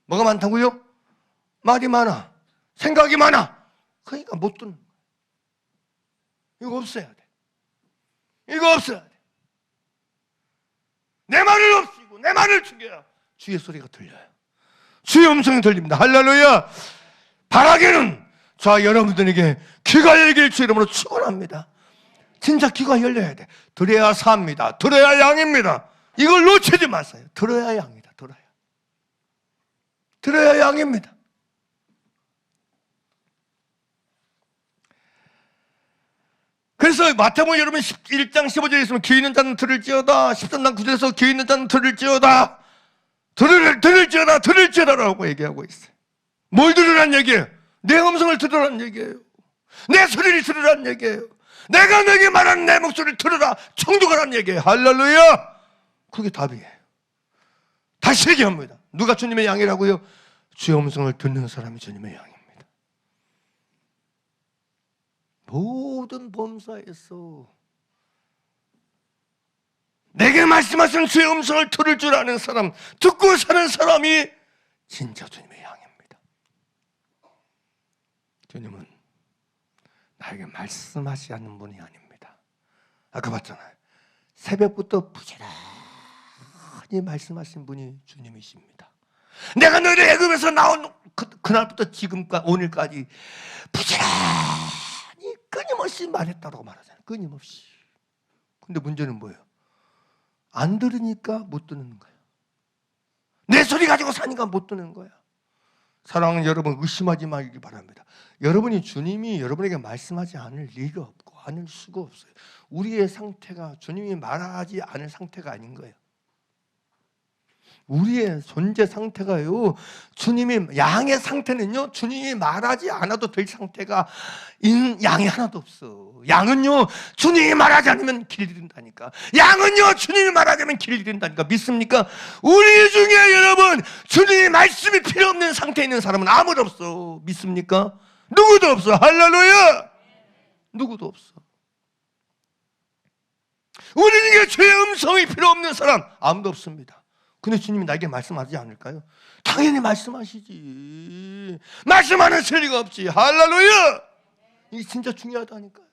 뭐가 많다고요? 말이 많아. 생각이 많아. 그러니까 못 듣는 거야. 이거 없어야 돼. 이거 없어야 돼. 내 말을 없이고 내 말을 죽여야 주의 소리가 들려요. 주의 음성이 들립니다. 할렐루야. 바라기는 자 여러분들에게 귀가 열릴 주 이름으로 축원합니다. 진짜 귀가 열려야 돼. 들어야 삽니다. 들어야 양입니다. 이걸 놓치지 마세요. 들어야 양이다. 들어야 양입니다. 그래서 마태복음 여러분 1장 15절에 있으면 귀 있는 자는 들을지어다. 13장 9절에서 귀 있는 자는 들을지어다. 들을지어다라고 얘기하고 있어요. 뭘 들으란 얘기예요? 내 음성을 들으란 얘기예요. 내 소리를 들으란 얘기예요. 내가 너에게 말하는 내 목소리를 들으라. 청독하란 얘기예요. 할렐루야. 그게 답이에요. 다시 얘기합니다. 누가 주님의 양이라고요? 주의 음성을 듣는 사람이 주님의 양입니다. 모든 범사에서 내게 말씀하신 주의 음성을 들을 줄 아는 사람, 듣고 사는 사람이 진짜 주님의 양입니다. 주님은 나에게 말씀하지 않는 분이 아닙니다. 아까 봤잖아요. 새벽부터 부지런히 말씀하신 분이 주님이십니다. 내가 너희를 애굽에서 나온 그날부터 지금까지 오늘까지 부지런히 끊임없이 말했다고 말하잖아요. 끊임없이. 근데 문제는 뭐예요? 안 들으니까 못 듣는 거야. 내 소리 가지고 사니까 못 듣는 거야. 사랑하는 여러분, 의심하지 마시기 바랍니다. 여러분이 주님이 여러분에게 말씀하지 않을 리가 없고 않을 수가 없어요. 우리의 상태가 주님이 말하지 않을 상태가 아닌 거예요. 우리의 존재 상태가요, 주님이, 양의 상태는요, 주님이 말하지 않아도 될 상태가 양이 하나도 없어. 양은요, 주님이 말하지 않으면 길 잃는다니까. 양은요, 주님이 말하지 않으면 길 잃는다니까. 믿습니까? 우리 중에 여러분, 주님의 말씀이 필요 없는 상태에 있는 사람은 아무도 없어. 믿습니까? 누구도 없어. 할렐루야! 누구도 없어. 우리 중에 주의 음성이 필요 없는 사람 아무도 없습니다. 근데 주님이 나에게 말씀하지 않을까요? 당연히 말씀하시지. 말씀 안 하실 리가 없지. 할렐루야! 이게 진짜 중요하다니까요.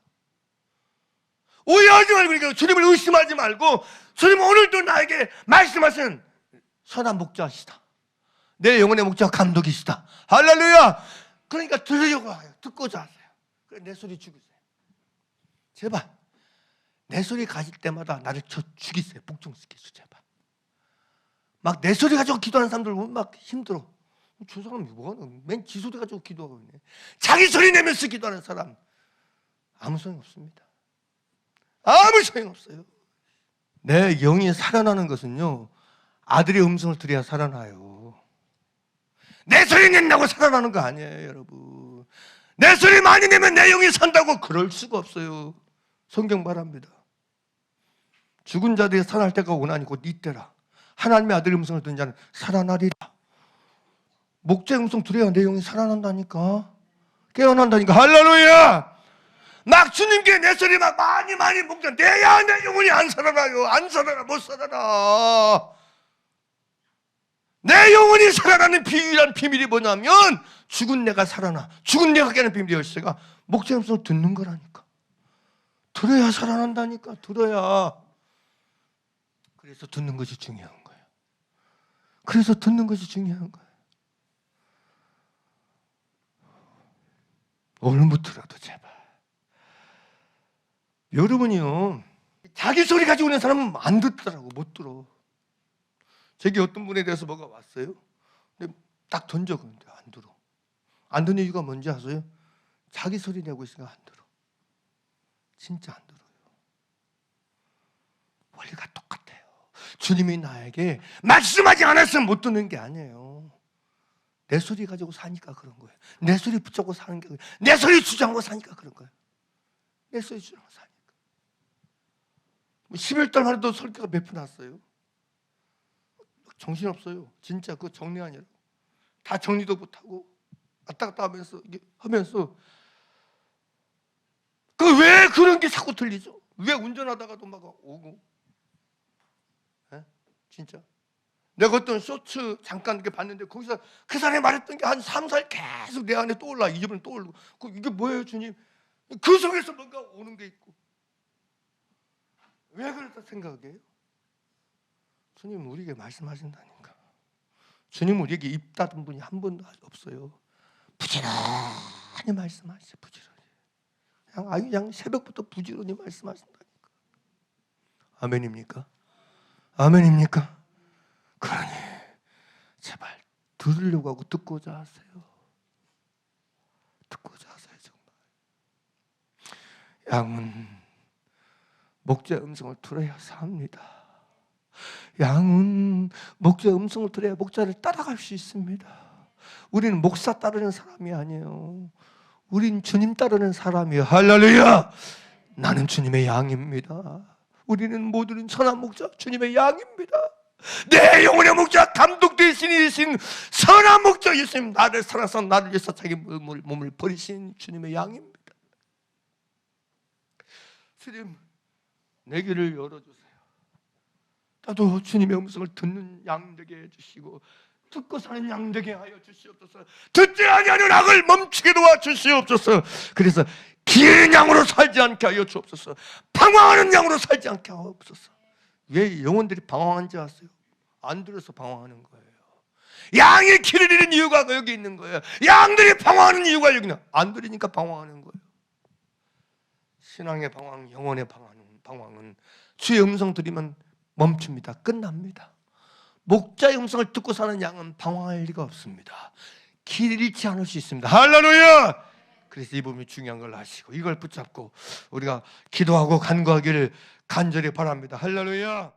오해하지 말고, 그러니까 주님을 의심하지 말고, 주님은 오늘도 나에게 말씀하시는 선한 목자시다. 내 영혼의 목자 감독이시다. 할렐루야! 그러니까 들으려고 해요. 듣고자 하세요. 그래, 내 소리 죽이세요. 제발 내 소리 가질 때마다 나를 죽이세요. 복종시켜줘. 제발. 막 내 소리 가지고 기도하는 사람들 보면 막 힘들어. 저 사람 뭐하나? 맨 지 소리 가지고 기도하고 있네. 자기 소리 내면서 기도하는 사람 아무 소용 없습니다. 아무 소용 없어요. 내 영이 살아나는 것은요, 아들의 음성을 들어야 살아나요. 내 소리 낸다고 살아나는 거 아니에요, 여러분. 내 소리 많이 내면 내 영이 산다고 그럴 수가 없어요. 성경 말합니다. 죽은 자들이 살아날 때가 오나니 곧 이때라. 하나님의 아들의 음성을 듣는 자는 살아나리라. 목자의 음성 들어야 내 영이 살아난다니까. 깨어난다니까. 할렐루야! 막 주님께 내 소리 막 많이 목자 내야 내 영혼이 안 살아나요. 안 살아나. 못 살아나. 내 영혼이 살아나는 유일한 비밀이 뭐냐면 죽은 내가 살아나. 죽은 내가 깨는 비밀이 열쇠가 목자의 음성을 듣는 거라니까. 들어야 살아난다니까. 들어야. 그래서 듣는 것이 중요한 거예요. 그래서 듣는 것이 중요한 거예요. 오늘부터라도 제발. 여러분이요, 자기 소리 가지고 있는 사람은 안 듣더라고. 못 들어. 제게 어떤 분에 대해서 뭐가 왔어요. 근데 딱 던져보는데 안 들어. 안 듣는 이유가 뭔지 아세요? 자기 소리 내고 있으니까 안 들어. 진짜 안 들어요. 원리가 똑같아요. 주님이 나에게 말씀하지 않았으면 못 듣는 게 아니에요. 내 소리 가지고 사니까 그런 거예요. 내 소리 붙잡고 사는 게, 내 소리 주장하고 사니까 그런 거예요. 내 소리 주장하고 사니까. 12월달만 해도 설교가 몇 편 왔어요. 정신없어요. 진짜 그거 정리 아니라. 다 정리도 못하고 왔다 갔다 하면서 그 왜 그런 게 자꾸 들리죠? 왜 운전하다가도 막 오고? 에? 진짜. 내가 어떤 쇼츠 잠깐 이렇게 봤는데 거기서 그 사람이 말했던 게 한 3, 4일 계속 내 안에 떠올라. 잊으면 떠오르고. 이게 뭐예요, 주님? 그 속에서 뭔가 오는 게 있고. 왜 그렇다 생각해요? 주님 우리에게 말씀하신다니까. 주님 우리에게 입 닫은 분이 한 번도 없어요. 부지런히 말씀하시죠. 부지런히. 그냥 새벽부터 부지런히 말씀하신다니까. 아멘입니까? 아멘입니까? 그러니 제발 들으려고 하고 듣고자 하세요. 듣고자 하세요. 정말. 양은 목자의 음성을 들어야 삽니다. 양은 목자의 음성을 들어야 목자를 따라갈 수 있습니다. 우리는 목사 따르는 사람이 아니에요. 우린 주님 따르는 사람이에요. 할렐루야! 나는 주님의 양입니다. 우리는 모두는 선한 목자 주님의 양입니다. 내 영혼의 목자 감독되신 선한 목자 예수님, 나를 살아서 나를 위해서 자기 몸을 버리신 주님의 양입니다. 주님 내 귀를 열어주세요. 나도 주님의 음성을 듣는 양 되게 해주시고 듣고 사는 양 되게 하여 주시옵소서. 듣지 아니하는 악을 멈추게 도와주시옵소서. 그래서 긴 양으로 살지 않게 하여 주옵소서. 방황하는 양으로 살지 않게 하옵소서. 왜 영혼들이 방황한지 아세요? 안 들어서 방황하는 거예요. 양이 길을 잃은 이유가 여기 있는 거예요. 양들이 방황하는 이유가 여기 있는 거예요. 안 들으니까 방황하는 거예요. 신앙의 방황, 영혼의 방황은 주의 음성 들으면 멈춥니다. 끝납니다. 목자의 음성을 듣고 사는 양은 방황할 리가 없습니다. 길 잃지 않을 수 있습니다. 할렐루야! 그래서 이 부분이 중요한 걸 아시고 이걸 붙잡고 우리가 기도하고 간구하기를 간절히 바랍니다. 할렐루야!